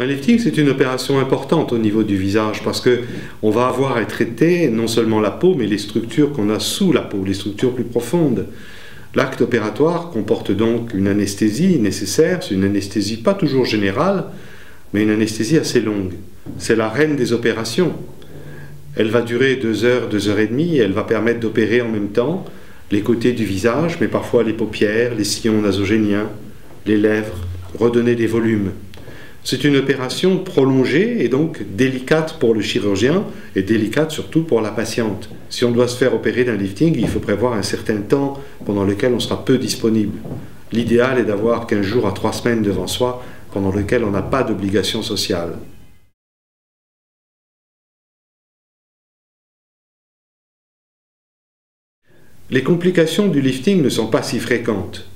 Un lifting, c'est une opération importante au niveau du visage parce qu'on va avoir à traiter non seulement la peau, mais les structures qu'on a sous la peau, les structures plus profondes. L'acte opératoire comporte donc une anesthésie nécessaire, c'est une anesthésie pas toujours générale, mais une anesthésie assez longue. C'est la reine des opérations. Elle va durer 2 heures, 2 heures et demie, et elle va permettre d'opérer en même temps les côtés du visage, mais parfois les paupières, les sillons nasogéniens, les lèvres, redonner des volumes. C'est une opération prolongée et donc délicate pour le chirurgien et délicate surtout pour la patiente. Si on doit se faire opérer d'un lifting, il faut prévoir un certain temps pendant lequel on sera peu disponible. L'idéal est d'avoir 15 jours à 3 semaines devant soi pendant lequel on n'a pas d'obligation sociale. Les complications du lifting ne sont pas si fréquentes.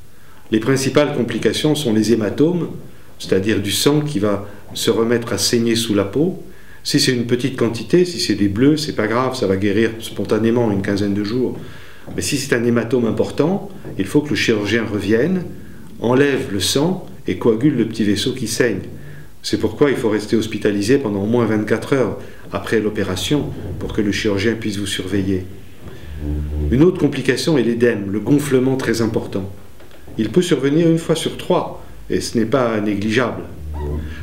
Les principales complications sont les hématomes, c'est-à-dire du sang qui va se remettre à saigner sous la peau. Si c'est une petite quantité, si c'est des bleus, c'est pas grave, ça va guérir spontanément en une quinzaine de jours. Mais si c'est un hématome important, il faut que le chirurgien revienne, enlève le sang et coagule le petit vaisseau qui saigne. C'est pourquoi il faut rester hospitalisé pendant au moins 24 heures après l'opération pour que le chirurgien puisse vous surveiller. Une autre complication est l'édème, le gonflement très important. Il peut survenir 1 fois sur 3. Et ce n'est pas négligeable.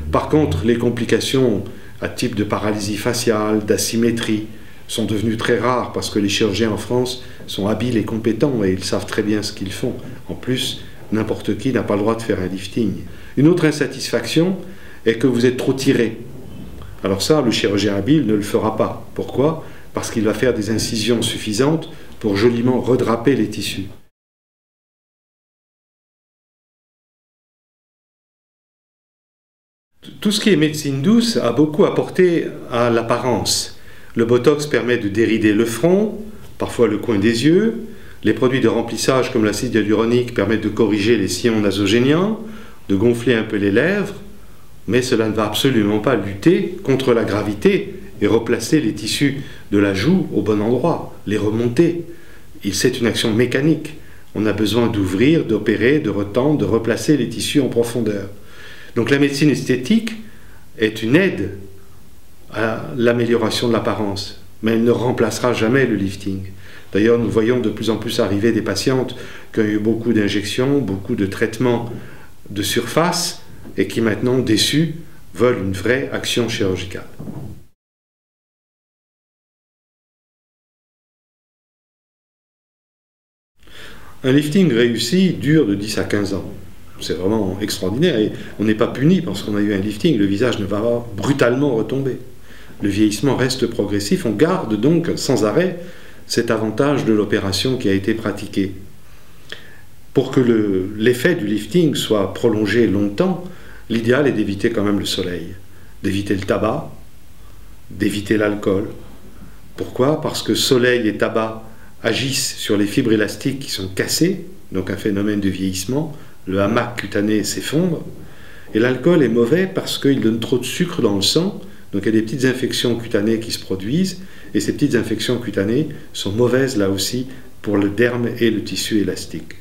Par contre, les complications à type de paralysie faciale, d'asymétrie, sont devenues très rares parce que les chirurgiens en France sont habiles et compétents et ils savent très bien ce qu'ils font. En plus, n'importe qui n'a pas le droit de faire un lifting. Une autre insatisfaction est que vous êtes trop tiré. Alors ça, le chirurgien habile ne le fera pas. Pourquoi? Parce qu'il va faire des incisions suffisantes pour joliment redraper les tissus. Tout ce qui est médecine douce a beaucoup apporté à l'apparence. Le botox permet de dérider le front, parfois le coin des yeux. Les produits de remplissage comme l'acide hyaluronique permettent de corriger les sillons nasogéniens, de gonfler un peu les lèvres, mais cela ne va absolument pas lutter contre la gravité et replacer les tissus de la joue au bon endroit, les remonter. C'est une action mécanique. On a besoin d'ouvrir, d'opérer, de retendre, de replacer les tissus en profondeur. Donc la médecine esthétique est une aide à l'amélioration de l'apparence, mais elle ne remplacera jamais le lifting. D'ailleurs, nous voyons de plus en plus arriver des patientes qui ont eu beaucoup d'injections, beaucoup de traitements de surface et qui maintenant, déçues, veulent une vraie action chirurgicale. Un lifting réussi dure de 10 à 15 ans. C'est vraiment extraordinaire et on n'est pas puni parce qu'on a eu un lifting, le visage ne va pas brutalement retomber. Le vieillissement reste progressif, on garde donc sans arrêt cet avantage de l'opération qui a été pratiquée. Pour que l'effet du lifting soit prolongé longtemps, l'idéal est d'éviter quand même le soleil, d'éviter le tabac, d'éviter l'alcool. Pourquoi? Parce que soleil et tabac agissent sur les fibres élastiques qui sont cassées, donc un phénomène de vieillissement. Le hamac cutané s'effondre, et l'alcool est mauvais parce qu'il donne trop de sucre dans le sang, donc il y a des petites infections cutanées qui se produisent, et ces petites infections cutanées sont mauvaises là aussi pour le derme et le tissu élastique.